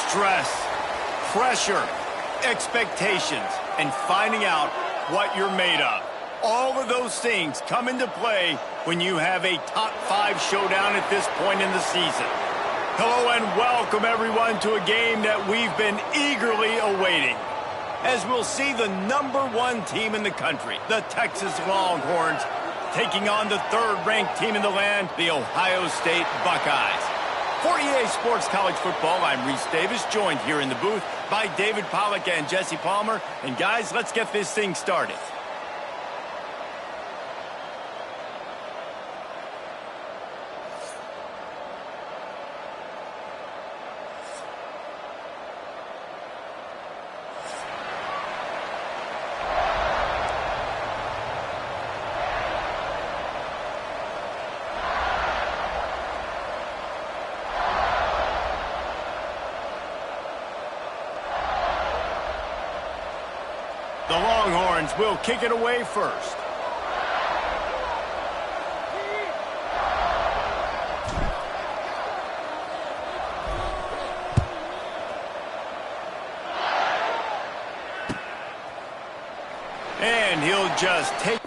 Stress, pressure, expectations, and finding out what you're made of. All of those things come into play when you have a top 5 showdown at this point in the season. Hello and welcome everyone to a game that we've been eagerly awaiting, as we'll see the #1 team in the country, the Texas Longhorns, taking on the 3rd-ranked team in the land, the Ohio State Buckeyes. For EA Sports College Football, I'm Reese Davis, joined here in the booth by David Pollack and Jesse Palmer. And guys, let's get this thing started. The Longhorns will kick it away first. And he'll just take...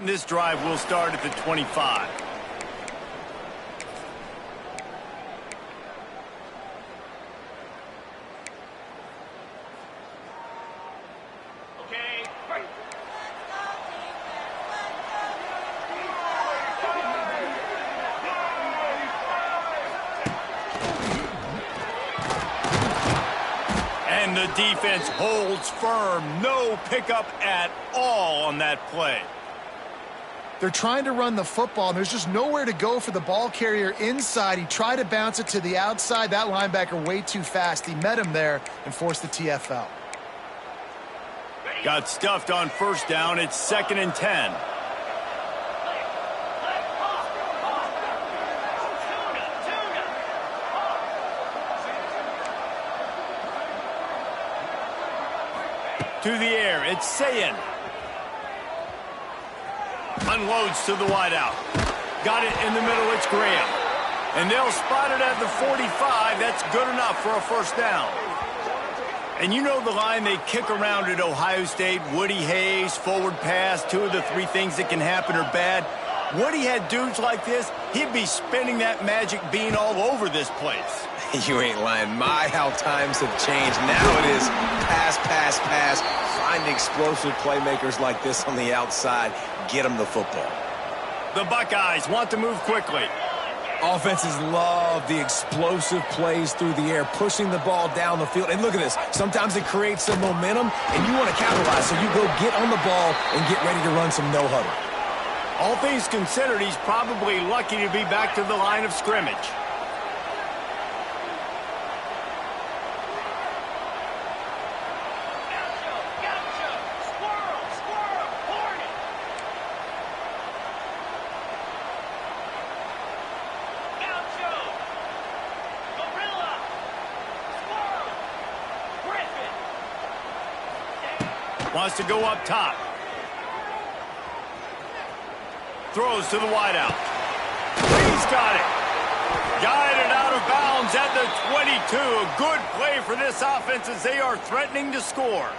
This drive will start at the 25. Okay, right. And the defense holds firm. No pickup at all on that play. They're trying to run the football, and there's just nowhere to go for the ball carrier inside. He tried to bounce it to the outside. That linebacker way too fast. He met him there and forced the TFL. Got stuffed on first down. It's 2nd and 10. To the air, it's Sayin. Unloads to the wideout. Got it in the middle, it's Graham. And they'll spot it at the 45. That's good enough for a first down. And you know the line they kick around at Ohio State, Woody Hayes, forward pass, 2 of the 3 things that can happen are bad. Woody had dudes like this, he'd be spinning that magic bean all over this place. You ain't lying. My, how times have changed. Now it is pass, pass, pass. Find explosive playmakers like this on the outside. Get them the football. The Buckeyes want to move quickly. Offenses love the explosive plays through the air, pushing the ball down the field. And look at this. Sometimes it creates some momentum, and you want to capitalize. So you go get on the ball and get ready to run some no-huddle. All things considered, he's probably lucky to be back to the line of scrimmage. Wants to go up top. Throws to the wideout. He's got it. Guided out of bounds at the 22. A good play for this offense as they are threatening to score.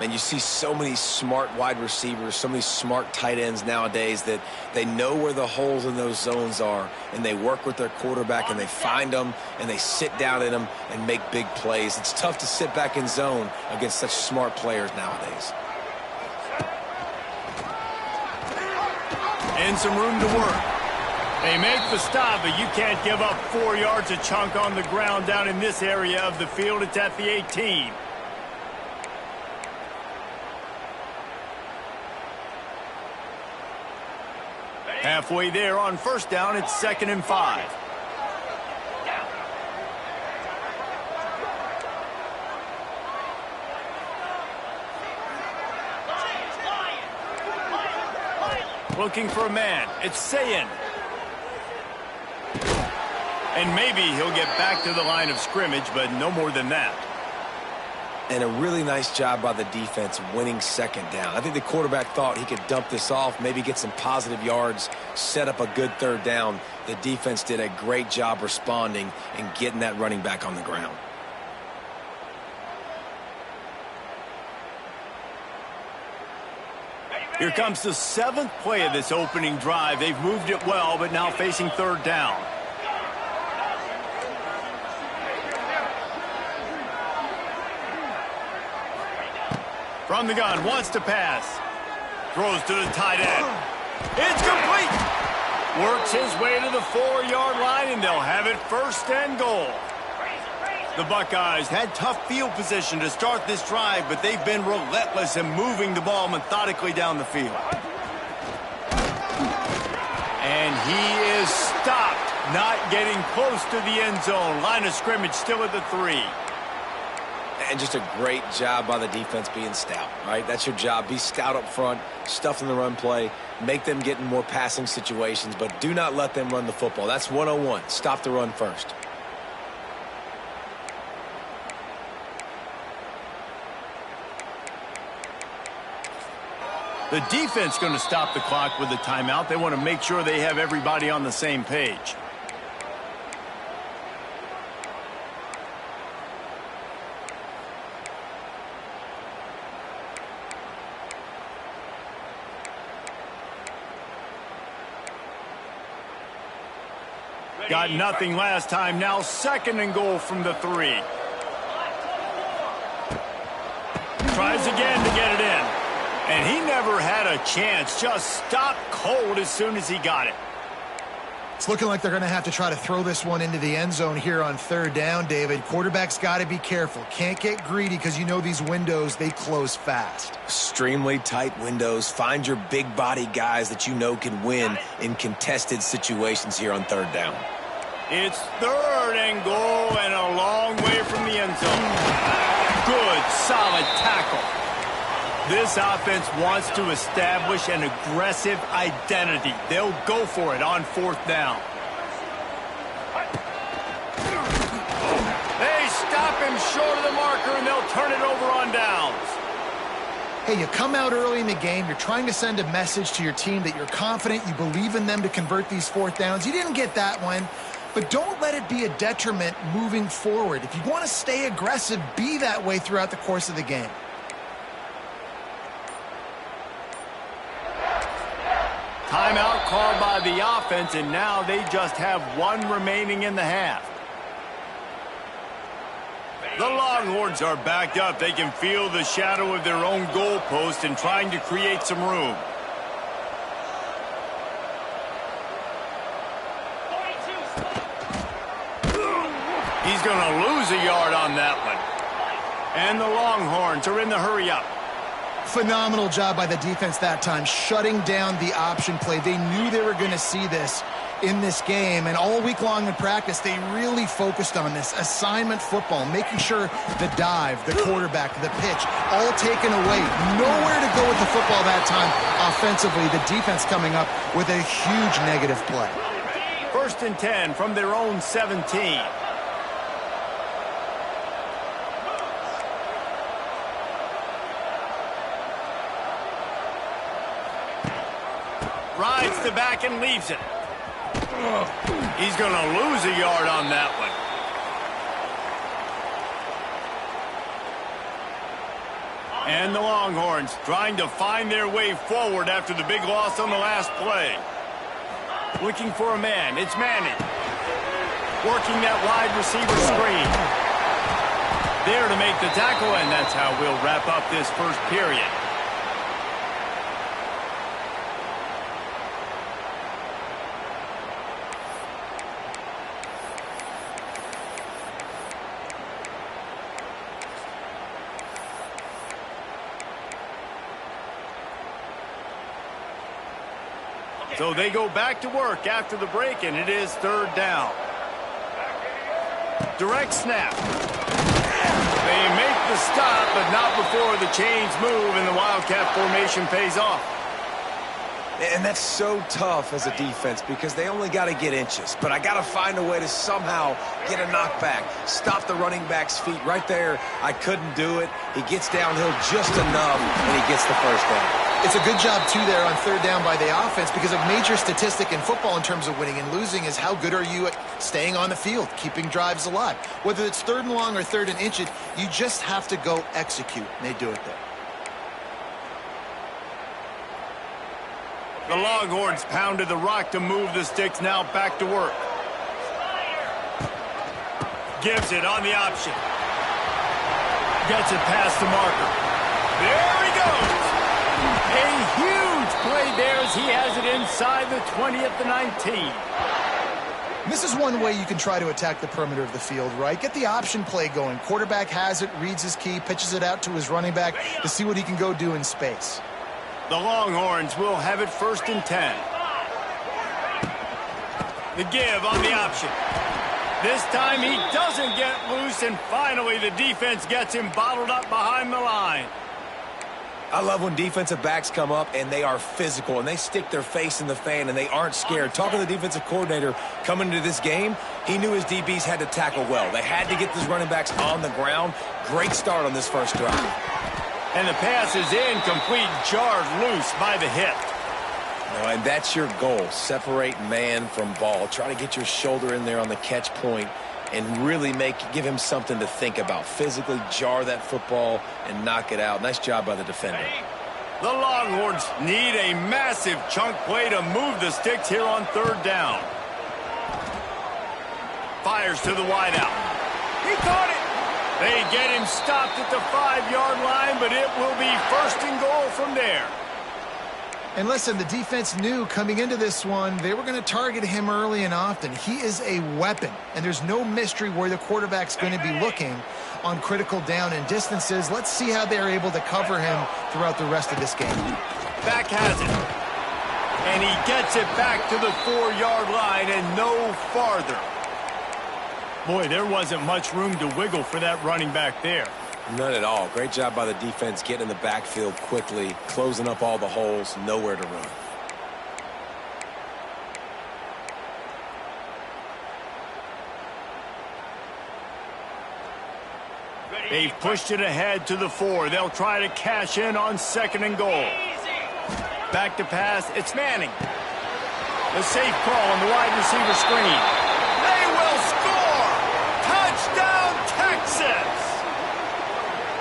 And you see so many smart wide receivers, so many smart tight ends nowadays that they know where the holes in those zones are, and they work with their quarterback, and they find them, and they sit down in them and make big plays. It's tough to sit back in zone against such smart players nowadays. And some room to work. They make the stop, but you can't give up 4 yards a chunk on the ground down in this area of the field. It's at the 18. Halfway there on first down, it's 2nd and 5. Looking for a man. It's Sayin. And maybe he'll get back to the line of scrimmage, but no more than that. And a really nice job by the defense winning 2nd down. I think the quarterback thought he could dump this off, maybe get some positive yards, set up a good 3rd down. The defense did a great job responding and getting that running back on the ground. Here comes the 7th play of this opening drive. They've moved it well, but now facing 3rd down. From the gun, wants to pass. Throws to the tight end. It's complete. Works his way to the 4-yard line, and they'll have it 1st and goal. The Buckeyes had tough field position to start this drive, but they've been relentless in moving the ball methodically down the field. And he is stopped, not getting close to the end zone. Line of scrimmage still at the 3. And just a great job by the defense being stout, right? That's your job. Be stout up front, stuff in the run play, make them get in more passing situations, but do not let them run the football. That's 101. Stop the run first. The defense going to stop the clock with a timeout. They want to make sure they have everybody on the same page. Got nothing last time. Now 2nd and goal from the 3. Tries again to get it in. And he never had a chance. Just stopped cold as soon as he got it. It's looking like they're going to have to try to throw this one into the end zone here on 3rd down, David. Quarterback's got to be careful. Can't get greedy because you know these windows, they close fast. Extremely tight windows. Find your big body guys that you know can win in contested situations here on 3rd down. It's 3rd and goal and a long way from the end zone. Good, solid tackle. This offense wants to establish an aggressive identity. They'll go for it on 4th down. They stop him short of the marker, and they'll turn it over on downs. Hey, you come out early in the game, you're trying to send a message to your team that you're confident, you believe in them to convert these 4th downs. You didn't get that one, but don't let it be a detriment moving forward. If you want to stay aggressive, be that way throughout the course of the game. Timeout called by the offense, and now they just have 1 remaining in the half. The Longhorns are backed up. They can feel the shadow of their own goalpost and trying to create some room. He's going to lose a yard on that one. And the Longhorns are in the hurry-up. Phenomenal job by the defense that time, shutting down the option play. They knew they were going to see this in this game, and all week long in practice, they really focused on this assignment football, making sure the dive, the quarterback, the pitch, all taken away. Nowhere to go with the football that time offensively. The defense coming up with a huge negative play. 1st and 10 from their own 17. Rides the back and leaves it. He's going to lose a yard on that one. And the Longhorns trying to find their way forward after the big loss on the last play. Looking for a man. It's Manning. Working that wide receiver screen. There to make the tackle, and that's how we'll wrap up this first period. So they go back to work after the break, and it is 3rd down. Direct snap. They make the stop, but not before the chains move and the Wildcat formation pays off. And that's so tough as a defense because they only got to get inches. But I got to find a way to somehow get a knockback, stop the running back's feet right there. I couldn't do it. He gets downhill just enough, and he gets the first down. It's a good job, too, there on 3rd down by the offense, because a major statistic in football in terms of winning and losing is how good are you at staying on the field, keeping drives alive. Whether it's 3rd and long or 3rd and inches, you just have to go execute, and they do it there. The Longhorns pounded the rock to move the sticks, now back to work. Gives it on the option. Gets it past the marker. There he goes. A huge play there as he has it inside the 20 at the 19. This is one way you can try to attack the perimeter of the field, right? Get the option play going. Quarterback has it, reads his key, pitches it out to his running back to see what he can go do in space. The Longhorns will have it 1st and 10. The give on the option. This time he doesn't get loose, and finally the defense gets him bottled up behind the line. I love when defensive backs come up and they are physical and they stick their face in the fan and they aren't scared. Talking to the defensive coordinator coming into this game, he knew his DBs had to tackle well. They had to get these running backs on the ground. Great start on this first drive. And the pass is incomplete, jarred loose by the hip. And that's your goal. Separate man from ball. Try to get your shoulder in there on the catch point and really give him something to think about. Physically jar that football and knock it out. Nice job by the defender. The Longhorns need a massive chunk play to move the sticks here on 3rd down. Fires to the wideout. He caught it. They get him stopped at the 5-yard line, but it will be 1st and goal from there. And listen, the defense knew coming into this one, they were going to target him early and often. He is a weapon, and there's no mystery where the quarterback's going to be looking on critical down and distances. Let's see how they're able to cover him throughout the rest of this game. Back has it. And he gets it back to the 4-yard line and no farther. Boy, there wasn't much room to wiggle for that running back there. None at all. Great job by the defense getting in the backfield quickly, closing up all the holes, nowhere to run. They've pushed it ahead to the 4. They'll try to cash in on 2nd and goal. Back to pass. It's Manning. A safe call on the wide receiver screen. They will score! Touchdown, Texas!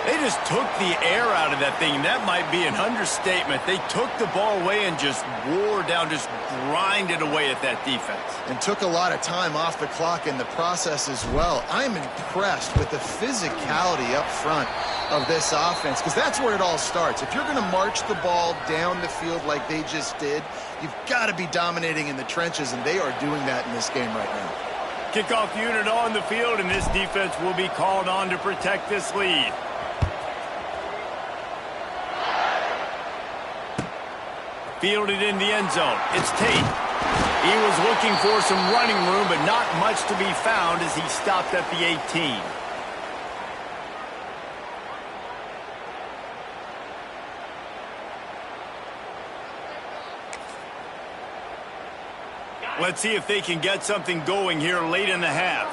They just took the air out of that thing. That might be an understatement. They took the ball away and just wore down, just grinded away at that defense. And took a lot of time off the clock in the process as well. I'm impressed with the physicality up front of this offense, because that's where it all starts. If you're going to march the ball down the field like they just did, you've got to be dominating in the trenches, and they are doing that in this game right now. Kickoff unit on the field, and this defense will be called on to protect this lead. Fielded in the end zone. It's Tate. He was looking for some running room, but not much to be found as he stopped at the 18. Let's see if they can get something going here late in the half.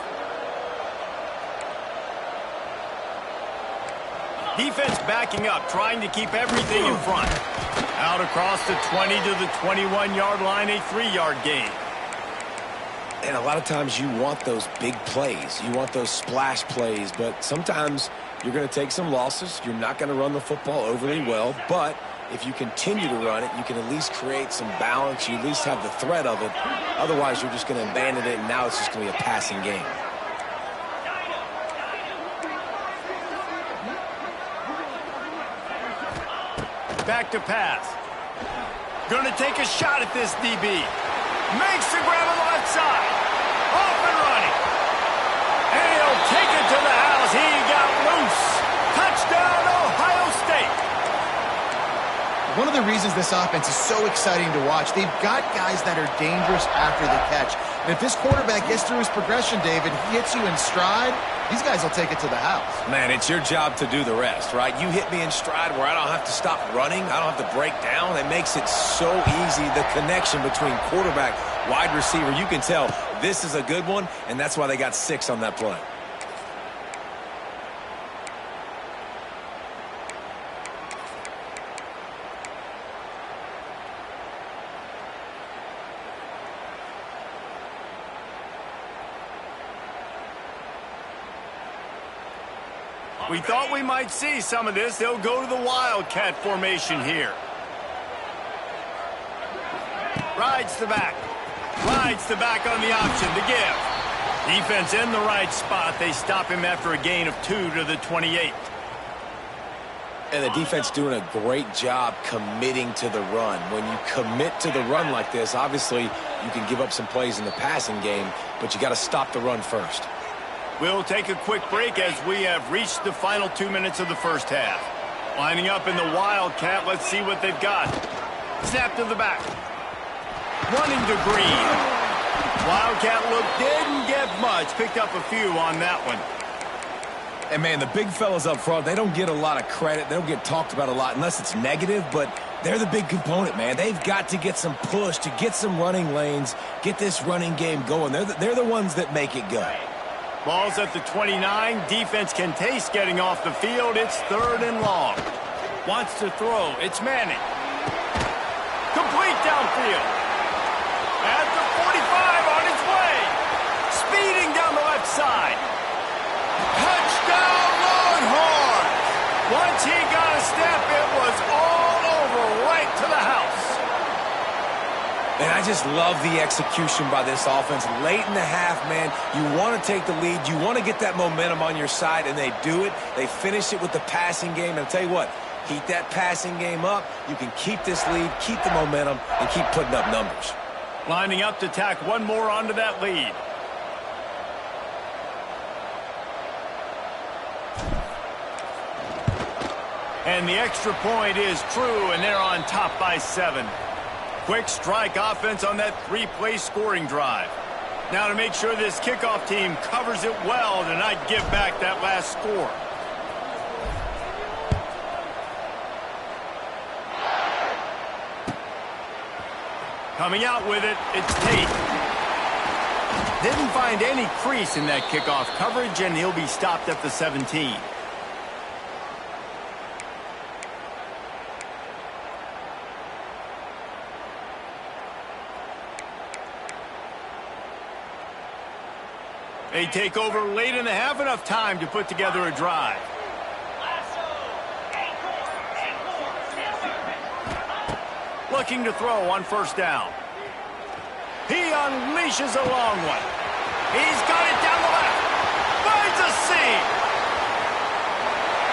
Defense backing up, trying to keep everything in front. Out across the 20 to the 21-yard line, a 3-yard gain. And a lot of times you want those big plays. You want those splash plays, but sometimes you're going to take some losses. You're not going to run the football overly well, but if you continue to run it, you can at least create some balance. You at least have the threat of it. Otherwise, you're just going to abandon it, and now it's just going to be a passing game. Back to pass. Going to take a shot at this DB. Makes the grab on the left side. Off and running. And he'll take it to the house. He got loose. Touchdown, Ohio State. One of the reasons this offense is so exciting to watch, they've got guys that are dangerous after the catch. And if this quarterback gets through his progression, David, he hits you in stride, these guys will take it to the house. Man, it's your job to do the rest, right? You hit me in stride where I don't have to stop running. I don't have to break down. It makes it so easy. The connection between quarterback, wide receiver, you can tell this is a good one, and that's why they got 6 on that play. We thought we might see some of this. They'll go to the Wildcat formation here. Rides the back. Rides the back on the option to give. Defense in the right spot. They stop him after a gain of 2 to the 28. And the defense doing a great job committing to the run. When you commit to the run like this, obviously you can give up some plays in the passing game, but you got to stop the run first. We'll take a quick break as we have reached the final 2 minutes of the first half. Lining up in the Wildcat, let's see what they've got. Snap to the back. Running to Green. Wildcat look didn't get much. Picked up a few on that one. And, man, the big fellas up front, they don't get a lot of credit. They don't get talked about a lot unless it's negative, but they're the big component, man. They've got to get some push to get some running lanes, get this running game going. They're the ones that make it go. Ball's at the 29. Defense can taste getting off the field. It's 3rd and long. Wants to throw. It's Manning. Complete downfield. At the 45 on its way. Speeding down the left side. Touchdown Longhorns. Once he got a step, it was all over right to the house. And I just love the execution by this offense. Late in the half, man, you want to take the lead. You want to get that momentum on your side, and they do it. They finish it with the passing game. And I'll tell you what, keep that passing game up. You can keep this lead, keep the momentum, and keep putting up numbers. Lining up to tack one more onto that lead. And the extra point is true, and they're on top by 7. Quick strike offense on that 3-play scoring drive. Now to make sure this kickoff team covers it well to not give back that last score. Coming out with it, it's Tate. Didn't find any crease in that kickoff coverage, and he'll be stopped at the 17. They take over late in the half, enough time to put together a drive. Looking to throw on 1st down. He unleashes a long one. He's got it down the left. Finds a seam.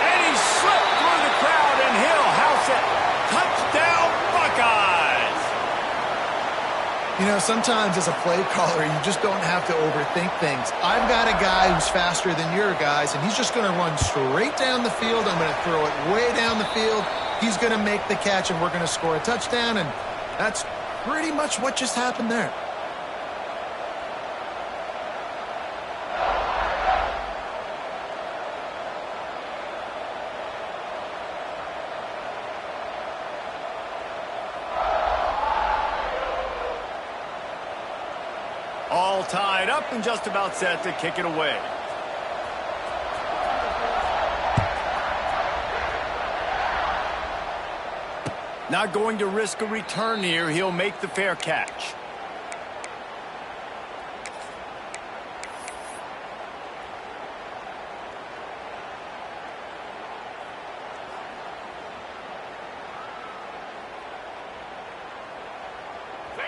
And he slipped through the crowd, and he'll house it. Touchdown, Buckeyes. You know, sometimes as a play caller, you just don't have to overthink things. I've got a guy who's faster than your guys, and he's just going to run straight down the field. I'm going to throw it way down the field. He's going to make the catch, and we're going to score a touchdown, and that's pretty much what just happened there. All tied up and just about set to kick it away. Not going to risk a return here. He'll make the fair catch.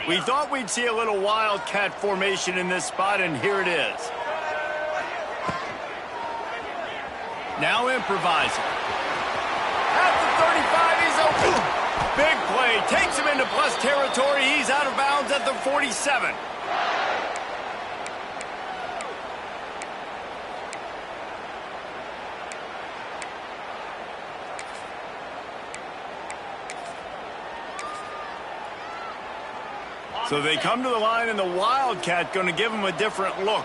We thought we'd see a little wildcat formation in this spot, and here it is. Now improvising. At the 35, he's open. Big play, takes him into plus territory. He's out of bounds at the 47. So they come to the line, and the Wildcat going to give him a different look.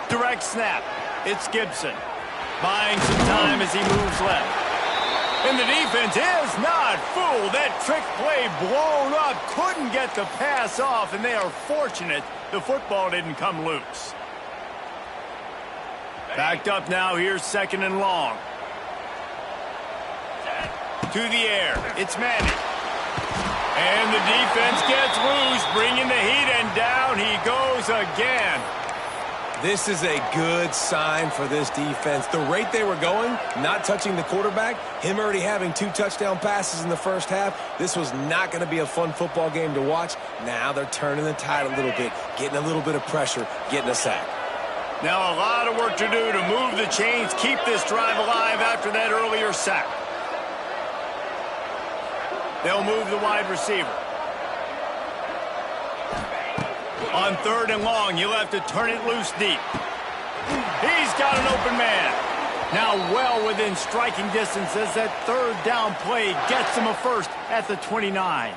Direct snap. It's Gibson. Buying some time as he moves left. And the defense is not fooled. That trick play blown up. Couldn't get the pass off, and they are fortunate the football didn't come loose. Backed up now. Here's second and long. To the air. It's Manning. And the defense gets loose, bringing the heat, and down he goes again. This is a good sign for this defense. The rate they were going, not touching the quarterback, him already having 2 touchdown passes in the first half, this was not going to be a fun football game to watch. Now they're turning the tide a little bit, getting a little bit of pressure, getting a sack. Now a lot of work to do to move the chains, keep this drive alive after that earlier sack. They'll move the wide receiver. On third and long, you'll have to turn it loose deep. He's got an open man. Now well within striking distance as that third down play gets him a first at the 29.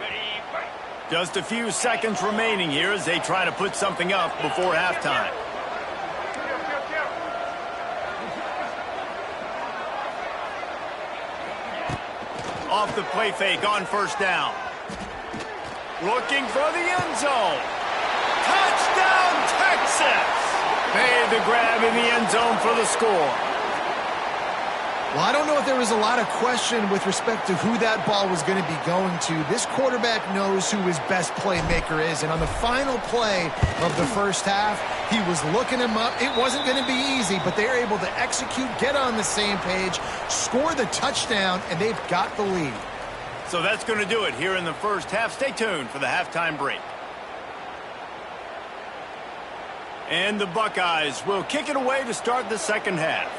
Just a few seconds remaining here as they try to put something up before halftime. Off the play fake on first down. Looking for the end zone. Touchdown, Texas! Made the grab in the end zone for the score. Well, I don't know if there was a lot of question with respect to who that ball was going to be going to. This quarterback knows who his best playmaker is, and on the final play of the first half, he was looking him up. It wasn't going to be easy, but they were able to execute, get on the same page, score the touchdown, and they've got the lead. So that's going to do it here in the first half. Stay tuned for the halftime break. And the Buckeyes will kick it away to start the second half.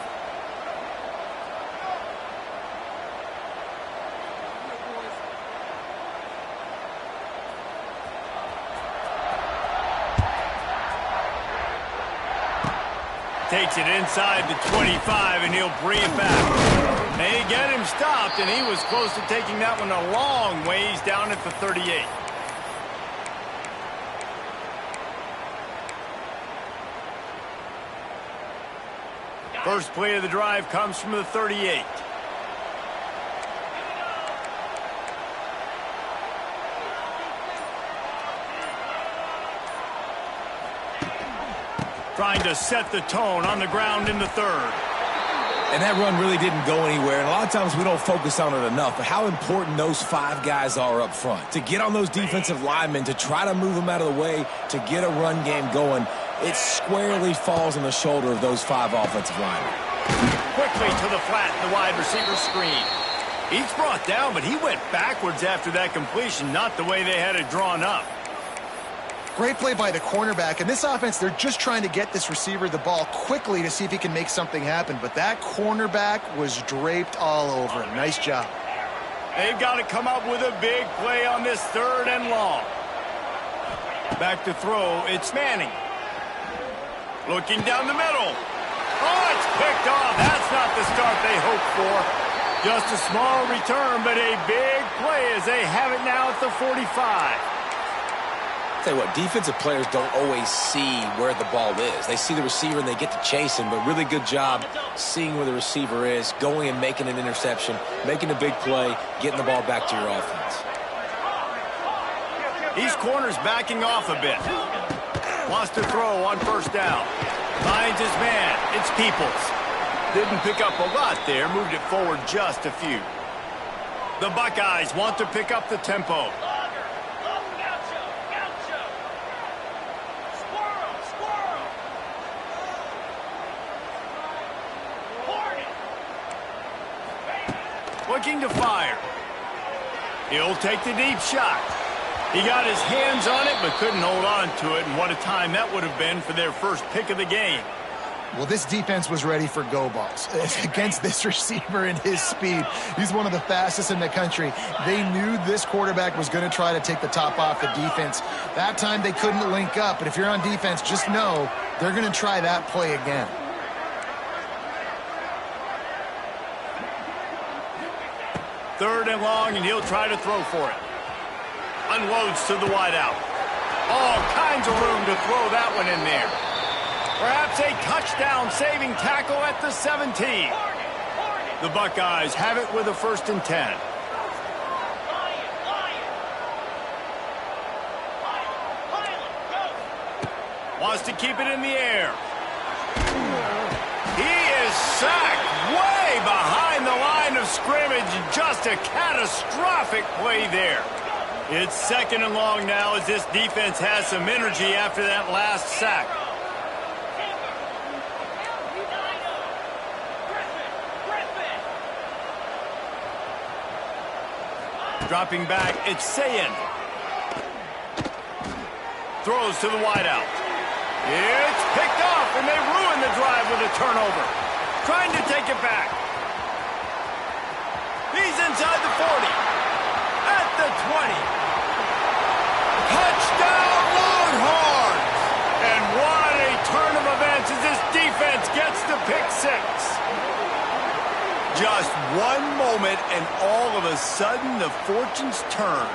Takes it inside the 25, and he'll bring it back. They get him stopped, and he was close to taking that one a long ways down at the 38. First play of the drive comes from the 38. Trying to set the tone on the ground in the third. And that run really didn't go anywhere, and a lot of times we don't focus on it enough, but how important those 5 guys are up front. To get on those defensive linemen, to try to move them out of the way, to get a run game going, it squarely falls on the shoulder of those 5 offensive linemen. Quickly to the flat, the wide receiver screen. He's brought down, but he went backwards after that completion, not the way they had it drawn up. Great play by the cornerback. In this offense, they're just trying to get this receiver the ball quickly to see if he can make something happen. But that cornerback was draped all over him. Nice job. They've got to come up with a big play on this third and long. Back to throw, it's Manning. Looking down the middle. Oh, it's picked off. That's not the start they hoped for. Just a small return, but a big play as they have it now at the 45. Tell you what, defensive players don't always see where the ball is. They see the receiver and they get to chase him, but really good job seeing where the receiver is, going and making an interception, making a big play, getting the ball back to your offense. These corners backing off a bit. Wants to throw on first down. Finds his man. It's Peoples. Didn't pick up a lot there. Moved it forward just a few. The Buckeyes want to pick up the tempo. Looking to fire. He'll take the deep shot. He got his hands on it, but couldn't hold on to it, and what a time that would have been for their first pick of the game. Well, this defense was ready for go balls against this receiver and his speed. He's one of the fastest in the country. They knew this quarterback was going to try to take the top off the defense. That time they couldn't link up, but if you're on defense, just know they're going to try that play again. Third and long, and he'll try to throw for it. Unloads to the wideout. All kinds of room to throw that one in there. Perhaps a touchdown-saving tackle at the 17. The Buckeyes have it with a 1st and 10. Wants to keep it in the air. He is sacked way behind the line of scrimmage. Just a catastrophic play there. It's 2nd and long now as this defense has some energy after that last sack. Dropping back, it's Sayin. Throws to the wideout. It's picked off, and they ruin the drive with a turnover. Trying to take it back. He's inside the 40. At the 20. Touchdown, Longhorns! And what a turn of events as this defense gets the pick 6. Just one moment, and all of a sudden, the fortunes turn.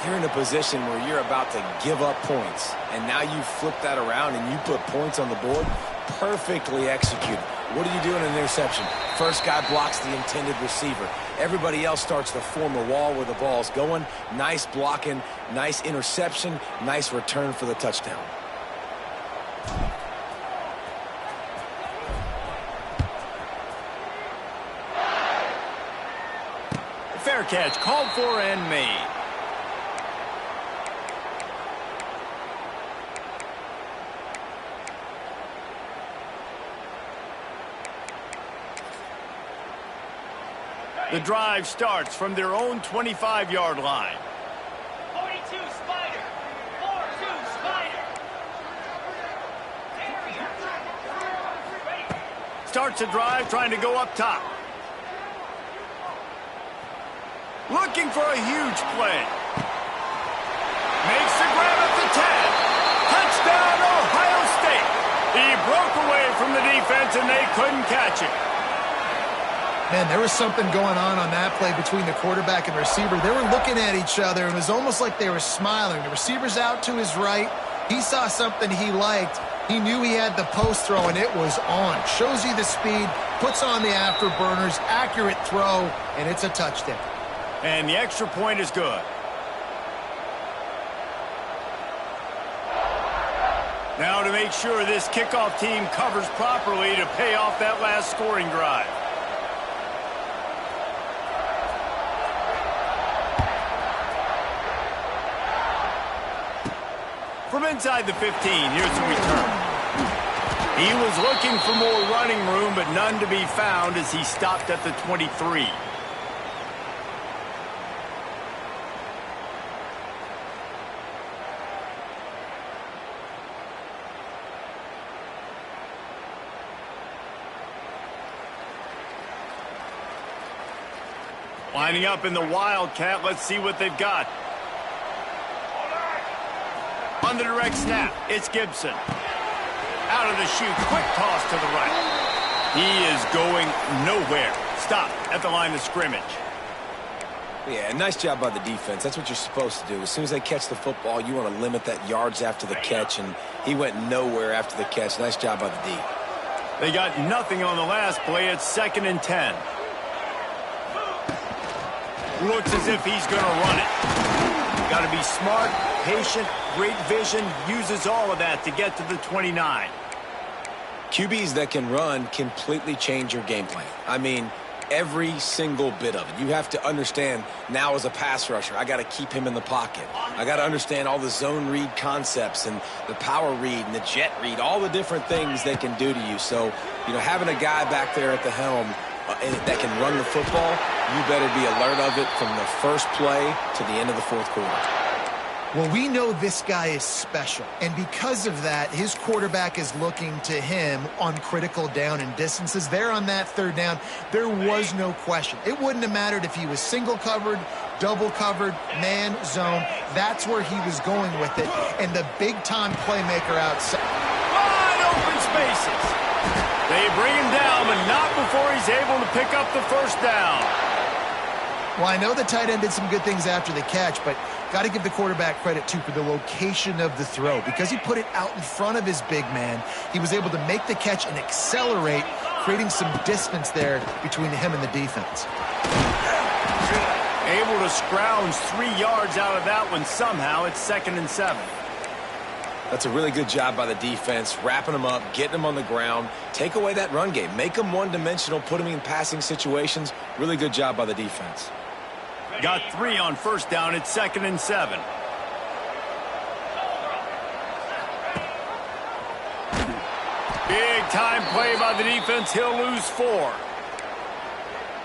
You're in a position where you're about to give up points, and now you flip that around and you put points on the board. Perfectly executed. What do you do in an interception? First guy blocks the intended receiver. Everybody else starts to form a wall where the ball's going. Nice blocking, nice interception, nice return for the touchdown. Fair catch, called for and made. The drive starts from their own 25-yard line. 42 Spider. 4-2 Spider. Starts a drive trying to go up top. Looking for a huge play. Makes the grab at the 10. Touchdown, Ohio State. He broke away from the defense and they couldn't catch it. Man, there was something going on that play between the quarterback and the receiver. They were looking at each other, and it was almost like they were smiling. The receiver's out to his right. He saw something he liked. He knew he had the post throw, and it was on. Shows you the speed, puts on the afterburners, accurate throw, and it's a touchdown. And the extra point is good. Now to make sure this kickoff team covers properly to pay off that last scoring drive. From inside the 15, here's the return. He was looking for more running room, but none to be found as he stopped at the 23. Lining up in the Wildcat. Let's see what they've got. On the direct snap, it's Gibson. Out of the chute, quick toss to the right. He is going nowhere. Stop at the line of scrimmage. Yeah, nice job by the defense. That's what you're supposed to do. As soon as they catch the football, you want to limit that yards after the catch, and he went nowhere after the catch. Nice job by the D. They got nothing on the last play. It's 2nd and 10. Looks as if he's going to run it. Got to be smart, patient, great vision. Uses all of that to get to the 29. QBs that can run completely change your game plan. I mean, every single bit of it. You have to understand now as a pass rusher, I got to keep him in the pocket. I got to understand all the zone read concepts and the power read and the jet read, all the different things they can do to you. So, having a guy back there at the helm that can run the football, you better be alert of it from the first play to the end of the fourth quarter. Well, we know this guy is special, and because of that, his quarterback is looking to him on critical down and distances. There on that 3rd down, there was no question. It wouldn't have mattered if he was single covered, double covered, man, zone. That's where he was going with it, and the big-time playmaker outside. Wide open spaces. They bring him down, but not before he's able to pick up the 1st down. Well, I know the tight end did some good things after the catch, but got to give the quarterback credit, too, for the location of the throw. Because he put it out in front of his big man, he was able to make the catch and accelerate, creating some distance there between him and the defense. Able to scrounge 3 yards out of that one somehow. It's 2nd and 7. That's a really good job by the defense, wrapping them up, getting them on the ground. Take away that run game. Make them one-dimensional, put them in passing situations. Really good job by the defense. Got 3 on 1st down. It's 2nd and 7. Big time play by the defense. He'll lose 4.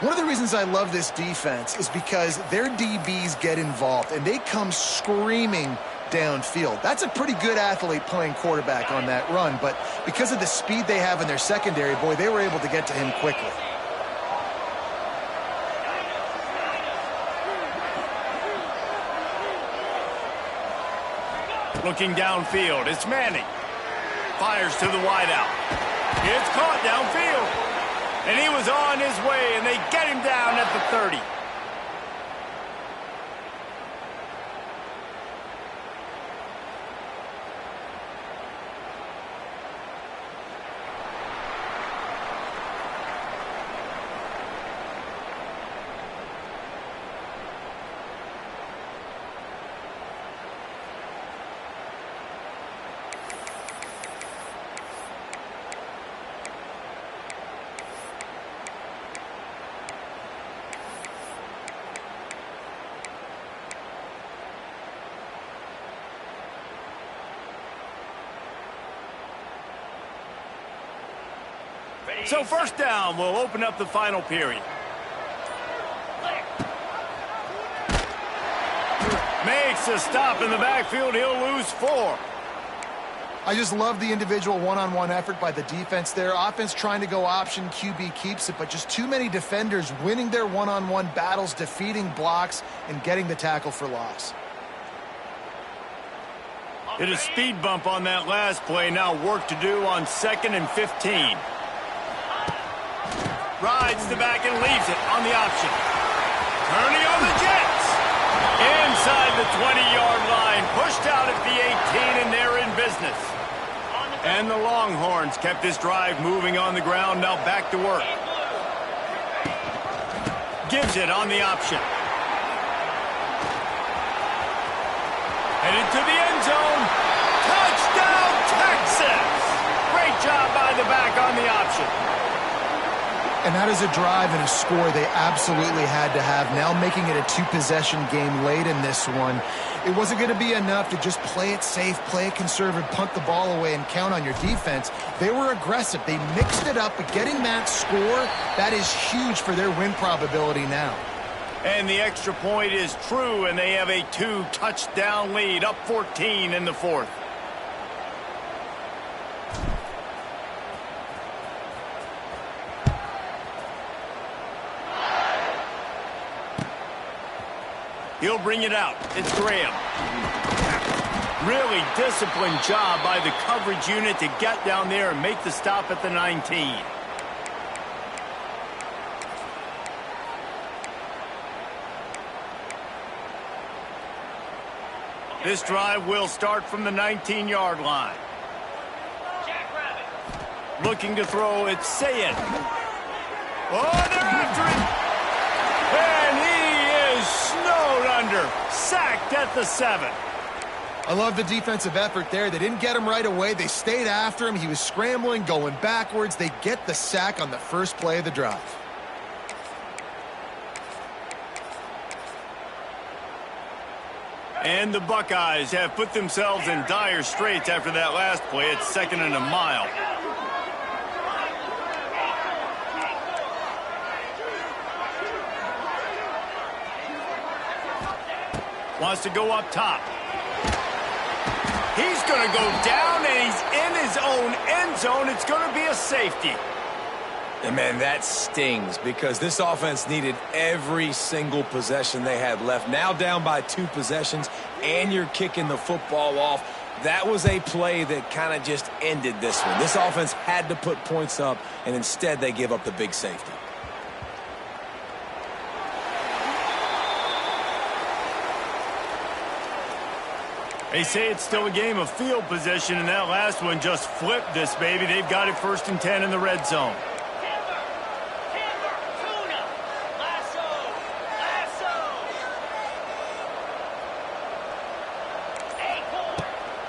One of the reasons I love this defense is because their DBs get involved, and they come screaming downfield. That's a pretty good athlete playing quarterback on that run, but because of the speed they have in their secondary, boy, they were able to get to him quickly. Looking downfield, it's Manning. Fires to the wideout. It's caught downfield. And he was on his way, and they get him down at the 30. So 1st down will open up the final period. Makes a stop in the backfield. He'll lose 4. I just love the individual one-on-one effort by the defense there. Offense trying to go option, QB keeps it, but just too many defenders winning their one-on-one battles, defeating blocks, and getting the tackle for loss. Hit a speed bump on that last play. Now work to do on 2nd and 15. Rides the back and leaves it on the option. Turning on the Jets. Inside the 20-yard line. Pushed out at the 18, and they're in business. And the Longhorns kept this drive moving on the ground. Now back to work. Gives it on the option. Headed to the end zone. Touchdown, Texas! Great job by the back on the option. And that is a drive and a score they absolutely had to have. Now making it a 2-possession game late in this one. It wasn't going to be enough to just play it safe, play it conservative, punt the ball away, and count on your defense. They were aggressive. They mixed it up, but getting that score, that is huge for their win probability now. And the extra point is true, and they have a 2-touchdown lead, up 14 in the 4th. He'll bring it out. It's Graham. Really disciplined job by the coverage unit to get down there and make the stop at the 19. This drive will start from the 19-yard line. Looking to throw, it's Sayed. Oh, they're after him. And he is snowed under. Sacked at the 7. I love the defensive effort there. They didn't get him right away. They stayed after him. He was scrambling, going backwards. They get the sack on the first play of the drive. And the Buckeyes have put themselves in dire straits after that last play. It's 2nd and a mile. Wants to go up top. He's going to go down, and he's in his own end zone. It's going to be a safety. And, man, that stings because this offense needed every single possession they had left. Now down by 2 possessions, and you're kicking the football off. That was a play that kind of just ended this one. This offense had to put points up, and instead they give up the big safety. They say it's still a game of field position, and that last one just flipped this baby. They've got it 1st and 10 in the red zone.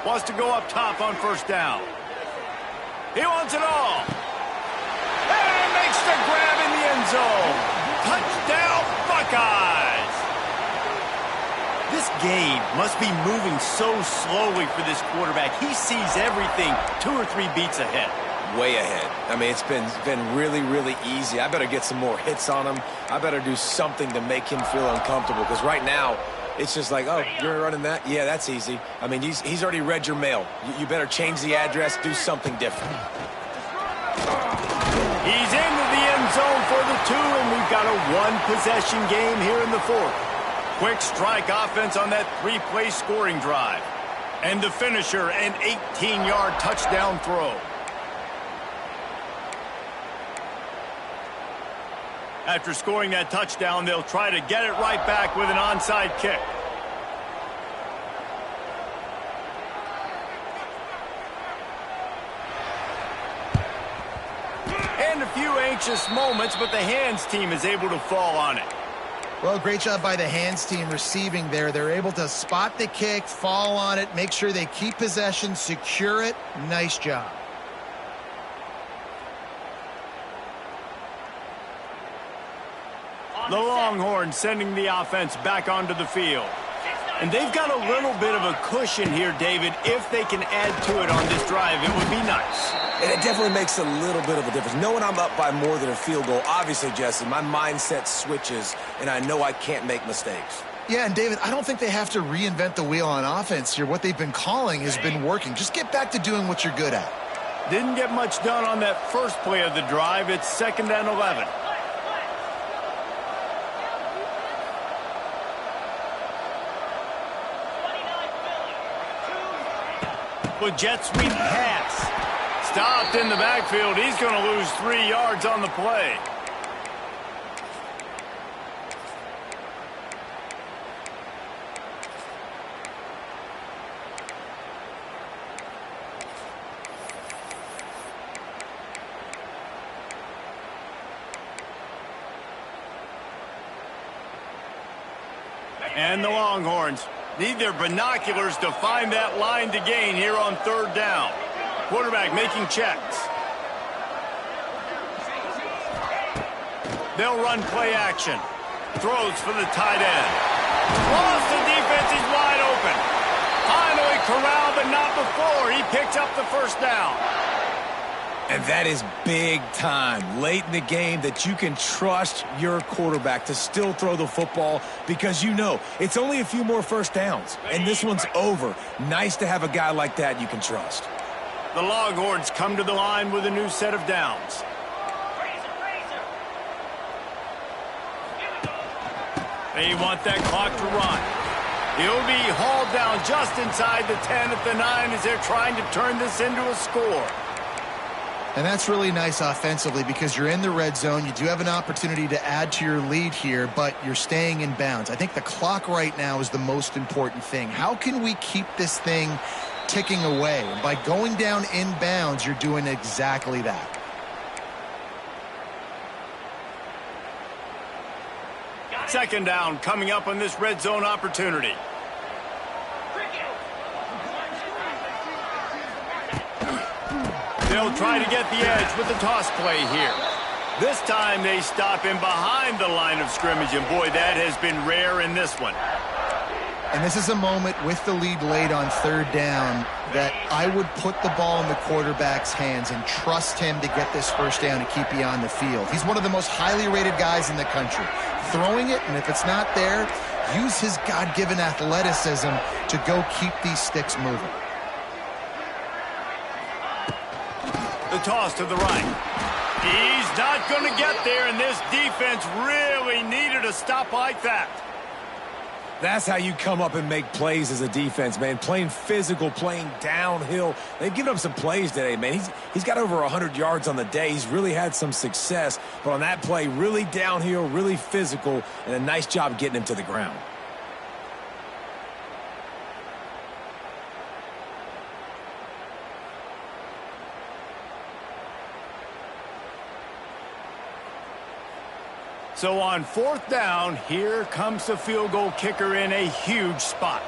Wants to go up top on 1st down. He wants it all. And makes the grab in the end zone. Touchdown, Buckeyes. This game must be moving so slowly for this quarterback. He sees everything 2 or 3 beats ahead. Way ahead. I mean, it's been really, really easy. I better get some more hits on him. I better do something to make him feel uncomfortable because right now, it's just like, oh, you're running that? Yeah, that's easy. I mean, he's already read your mail. You better change the address, do something different. He's into the end zone for the 2, and we've got a 1-possession game here in the 4th. Quick strike offense on that 3-play scoring drive. And the finisher, an 18-yard touchdown throw. After scoring that touchdown, they'll try to get it right back with an onside kick. And a few anxious moments, but the hands team is able to fall on it. Well, great job by the hands team receiving there. They're able to spot the kick, fall on it, make sure they keep possession, secure it. Nice job. The Longhorns sending the offense back onto the field. And they've got a little bit of a cushion here, David. If they can add to it on this drive, it would be nice. And it definitely makes a little bit of a difference. Knowing I'm up by more than a field goal, obviously, Jesse, my mindset switches, and I know I can't make mistakes. Yeah, and David, I don't think they have to reinvent the wheel on offense here. What they've been calling has been working. Just get back to doing what you're good at. Didn't get much done on that first play of the drive. It's 2nd and 11. With jet sweep pass. Stopped in the backfield. He's going to lose 3 yards on the play. And the Longhorns need their binoculars to find that line to gain here on 3rd down. Quarterback making checks. They'll run play action. Throws for the tight end. Lost, the defense is wide open. Finally corralled, but not before. He picks up the 1st down. And that is big time late in the game that you can trust your quarterback to still throw the football because you know it's only a few more 1st downs, and this one's over. Nice to have a guy like that you can trust. The Longhorns come to the line with a new set of downs. They want that clock to run. He'll be hauled down just inside the 10 at the 9 as they're trying to turn this into a score. And that's really nice offensively because you're in the red zone. You do have an opportunity to add to your lead here, but you're staying in bounds. I think the clock right now is the most important thing. How can we keep this thing ticking away? And by going down in bounds, you're doing exactly that. Second down coming up on this red zone opportunity. They'll try to get the edge with the toss play here. This time they stop him behind the line of scrimmage, and boy, that has been rare in this one. And this is a moment with the lead late on third down that I would put the ball in the quarterback's hands and trust him to get this first down and keep you on the field. He's one of the most highly rated guys in the country. Throwing it, and if it's not there, use his God-given athleticism to go keep these sticks moving. The toss to the right. He's not going to get there, and this defense really needed a stop like that. That's how you come up and make plays as a defense, man. Playing physical, playing downhill. They've given up some plays today, man. He's got over 100 yards on the day. He's really had some success. But on that play, really downhill, really physical, and a nice job getting him to the ground. So on fourth down, here comes the field goal kicker in a huge spot.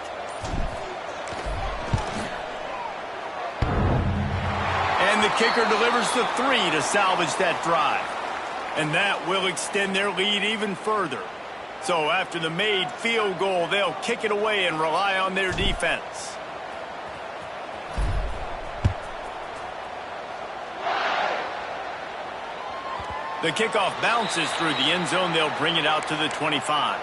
And the kicker delivers the 3 to salvage that drive. And that will extend their lead even further. So after the made field goal, they'll kick it away and rely on their defense. The kickoff bounces through the end zone. They'll bring it out to the 25.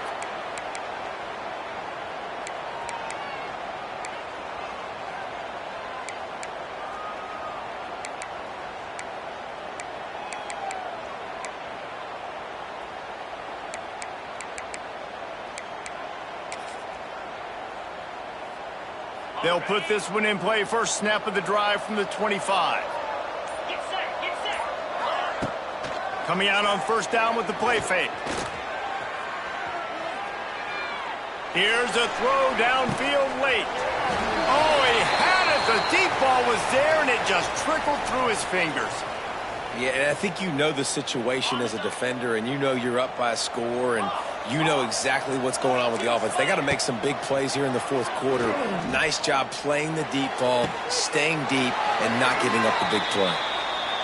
They'll put this one in play. First snap of the drive from the 25. Coming out on first down with the play fake. Here's a throw downfield late. Oh, he had it. The deep ball was there, and it just trickled through his fingers. Yeah, and I think you know the situation as a defender, and you know you're up by a score, and you know exactly what's going on with the offense. They got to make some big plays here in the fourth quarter. Nice job playing the deep ball, staying deep, and not giving up the big play.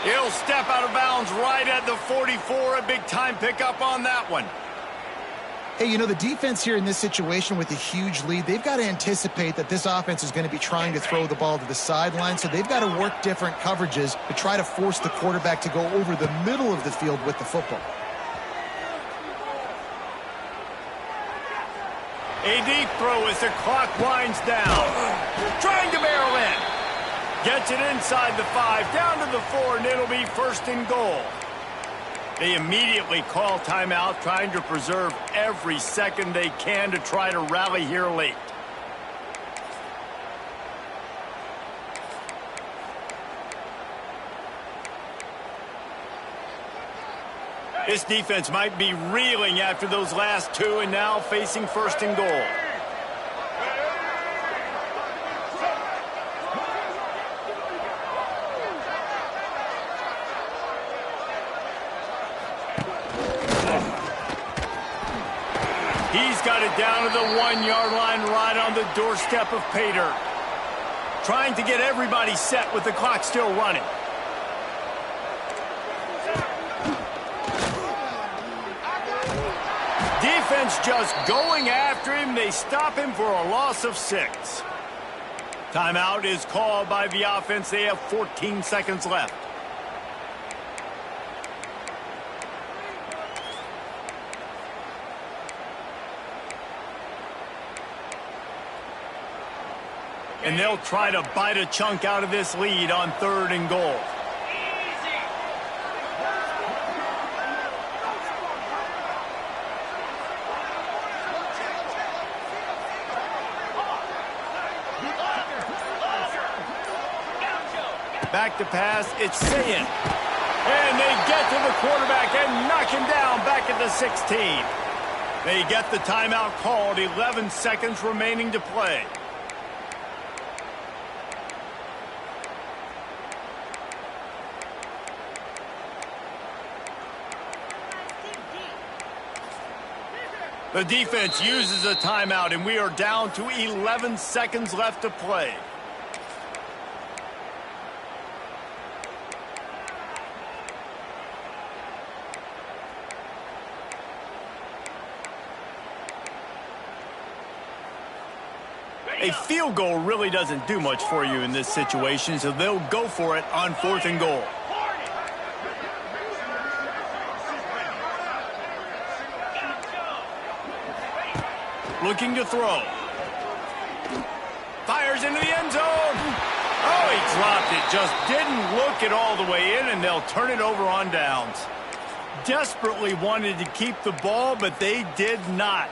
He'll step out of bounds right at the 44. A big-time pickup on that one. Hey, you know, the defense here in this situation with a huge lead, they've got to anticipate that this offense is going to be trying to throw the ball to the sideline, so they've got to work different coverages to try to force the quarterback to go over the middle of the field with the football. A deep throw as the clock winds down. Trying to barrel in. Gets it inside the 5, down to the 4, and it'll be first and goal. They immediately call timeout, trying to preserve every second they can to try to rally here late. This defense might be reeling after those last 2 and now facing first and goal. He's got it down to the 1-yard line right on the doorstep of pay dirt. Trying to get everybody set with the clock still running. Defense just going after him. They stop him for a loss of 6. Timeout is called by the offense. They have 14 seconds left. And they'll try to bite a chunk out of this lead on third and goal. Back to pass, it's Sayin. And they get to the quarterback and knock him down back at the 16. They get the timeout called, 11 seconds remaining to play. The defense uses a timeout, and we are down to 11 seconds left to play. A field goal really doesn't do much for you in this situation, so they'll go for it on 4th and goal. Looking to throw. Fires into the end zone. Oh, he dropped it. Just didn't look it all the way in, and they'll turn it over on downs. Desperately wanted to keep the ball, but they did not.